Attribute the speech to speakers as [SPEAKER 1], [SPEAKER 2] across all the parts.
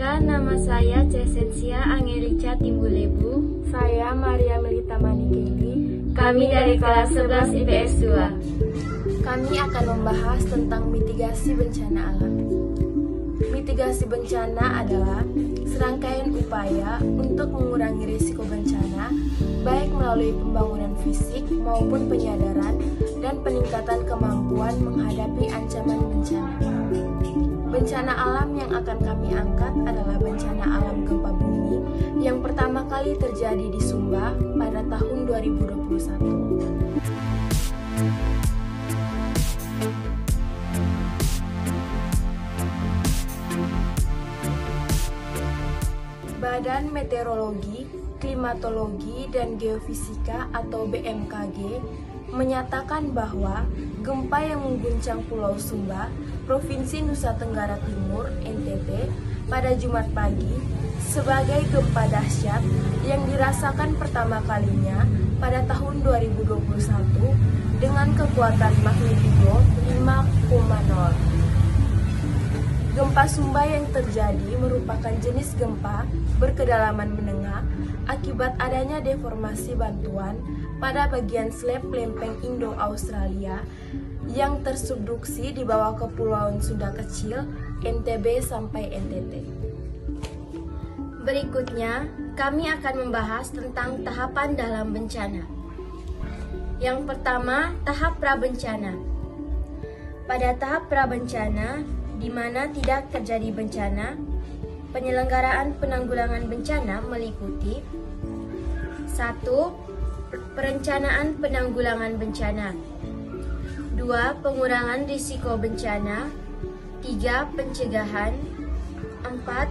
[SPEAKER 1] Perkenalkan, nama saya Cesensia Angelica Timbulebu.
[SPEAKER 2] Saya Maria Melita Manikeli.
[SPEAKER 1] Kami dari kelas 11 IPS 2.
[SPEAKER 2] Kami akan membahas tentang mitigasi bencana alam. Mitigasi bencana adalah serangkaian upaya untuk mengurangi risiko bencana, baik melalui pembangunan fisik maupun penyadaran dan peningkatan kemampuan menghadapi ancaman bencana. Bencana alam yang akan kami angkat adalah bencana alam gempa bumi yang pertama kali terjadi di Sumba pada tahun 2021. Badan Meteorologi, Klimatologi, dan Geofisika atau BMKG menyatakan bahwa gempa yang mengguncang Pulau Sumba, Provinsi Nusa Tenggara Timur, NTT, pada Jumat pagi sebagai gempa dahsyat yang dirasakan pertama kalinya pada tahun 2021 dengan kekuatan magnitudo 5,0. Gempa Sumba yang terjadi merupakan jenis gempa berkedalaman menengah akibat adanya deformasi bantuan pada bagian slab lempeng Indo-Australia yang tersubduksi di bawah Kepulauan Sunda Kecil, NTB sampai NTT.
[SPEAKER 1] Berikutnya, kami akan membahas tentang tahapan dalam bencana. Yang pertama, tahap prabencana. Pada tahap prabencana, di mana tidak terjadi bencana, penyelenggaraan penanggulangan bencana meliputi 1. Perencanaan penanggulangan bencana, 2. Pengurangan risiko bencana, 3. Pencegahan, 4.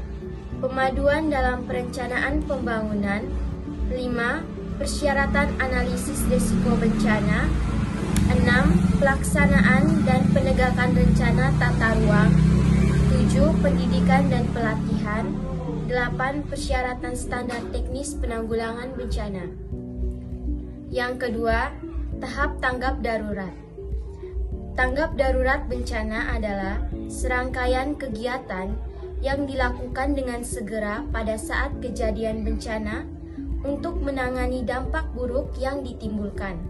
[SPEAKER 1] Pemaduan dalam perencanaan pembangunan, 5. Persyaratan analisis risiko bencana, 6. Pelaksanaan dan penegakan rencana tata ruang, 7. Pendidikan dan pelatihan, 8. Persyaratan standar teknis penanggulangan bencana. Yang kedua, tahap tanggap darurat. Tanggap darurat bencana adalah serangkaian kegiatan yang dilakukan dengan segera pada saat kejadian bencana untuk menangani dampak buruk yang ditimbulkan,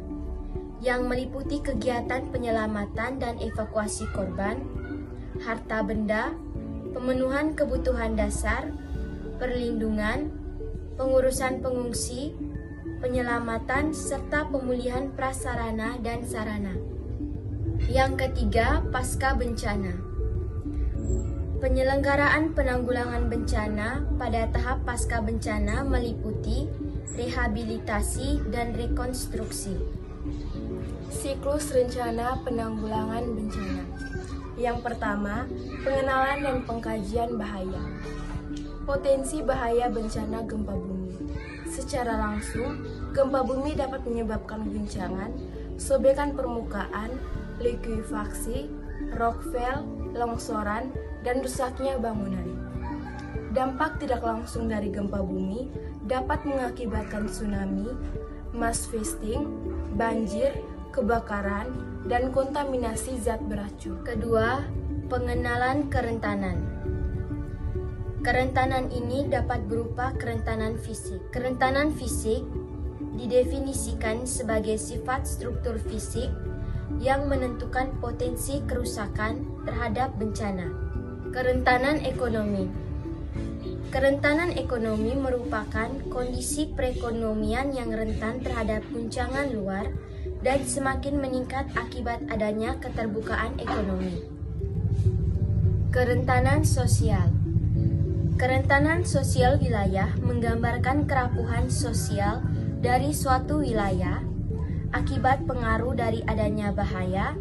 [SPEAKER 1] yang meliputi kegiatan penyelamatan dan evakuasi korban, harta benda, pemenuhan kebutuhan dasar, perlindungan, pengurusan pengungsi, penyelamatan, serta pemulihan prasarana dan sarana. Yang ketiga, pasca bencana. Penyelenggaraan penanggulangan bencana pada tahap pasca bencana meliputi rehabilitasi dan rekonstruksi.
[SPEAKER 2] Siklus rencana penanggulangan bencana. Yang pertama, pengenalan dan pengkajian bahaya. Potensi bahaya bencana gempa bumi. Secara langsung, gempa bumi dapat menyebabkan guncangan, sobekan permukaan, likuifaksi, rockfall, longsoran, dan rusaknya bangunan. Dampak tidak langsung dari gempa bumi dapat mengakibatkan tsunami, mass wasting, banjir, kebakaran, dan kontaminasi zat beracun.
[SPEAKER 1] Kedua, pengenalan kerentanan. Kerentanan ini dapat berupa kerentanan fisik. Kerentanan fisik didefinisikan sebagai sifat struktur fisik yang menentukan potensi kerusakan terhadap bencana. Kerentanan ekonomi. Kerentanan ekonomi merupakan kondisi perekonomian yang rentan terhadap guncangan luar dan semakin meningkat akibat adanya keterbukaan ekonomi. Kerentanan sosial. Kerentanan sosial wilayah menggambarkan kerapuhan sosial dari suatu wilayah akibat pengaruh dari adanya bahaya,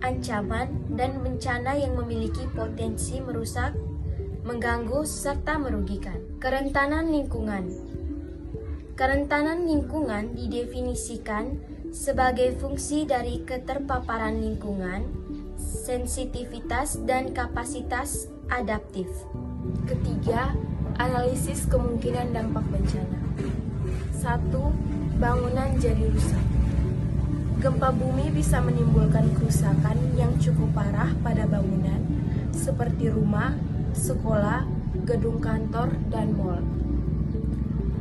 [SPEAKER 1] ancaman, dan bencana yang memiliki potensi merusak, mengganggu, serta merugikan. Kerentanan lingkungan. Kerentanan lingkungan didefinisikan sebagai fungsi dari keterpaparan lingkungan, sensitivitas, dan kapasitas adaptif.
[SPEAKER 2] Ketiga, analisis kemungkinan dampak bencana. 1. Bangunan jadi rusak. Gempa bumi bisa menimbulkan kerusakan yang cukup parah pada bangunan seperti rumah, sekolah, gedung kantor, dan mal.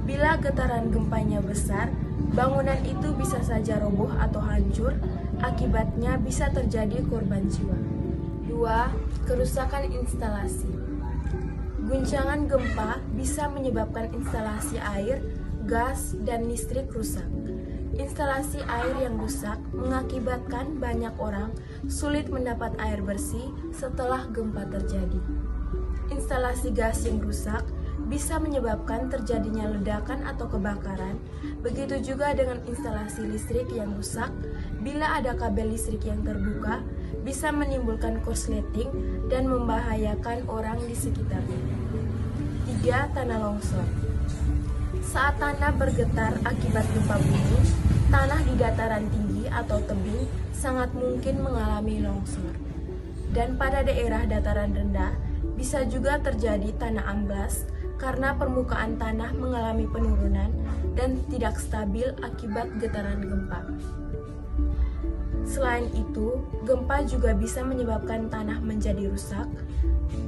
[SPEAKER 2] Bila getaran gempanya besar, bangunan itu bisa saja roboh atau hancur, akibatnya bisa terjadi korban jiwa. 2. Kerusakan instalasi. Guncangan gempa bisa menyebabkan instalasi air, gas, dan listrik rusak. Instalasi air yang rusak mengakibatkan banyak orang sulit mendapat air bersih setelah gempa terjadi. Instalasi gas yang rusak bisa menyebabkan terjadinya ledakan atau kebakaran. Begitu juga dengan instalasi listrik yang rusak, bila ada kabel listrik yang terbuka, bisa menimbulkan korsleting dan membahayakan orang di sekitarnya. 3. Tanah longsor. Saat tanah bergetar akibat gempa bumi, tanah di dataran tinggi atau tebing sangat mungkin mengalami longsor. Dan pada daerah dataran rendah, bisa juga terjadi tanah amblas karena permukaan tanah mengalami penurunan dan tidak stabil akibat getaran gempa. Selain itu, gempa juga bisa menyebabkan tanah menjadi rusak,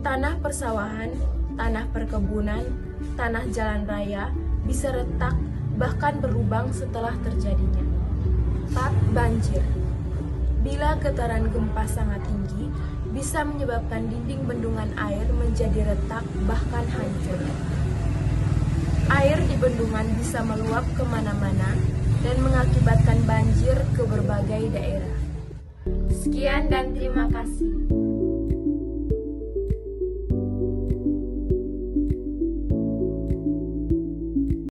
[SPEAKER 2] tanah persawahan, tanah perkebunan, tanah jalan raya bisa retak bahkan berlubang setelah terjadinya. 4. Banjir. Bila getaran gempa sangat tinggi, bisa menyebabkan dinding bendungan air menjadi retak bahkan hancur. Air di bendungan bisa meluap kemana-mana dan mengakibatkan banjir ke berbagai daerah.
[SPEAKER 1] Sekian dan terima kasih.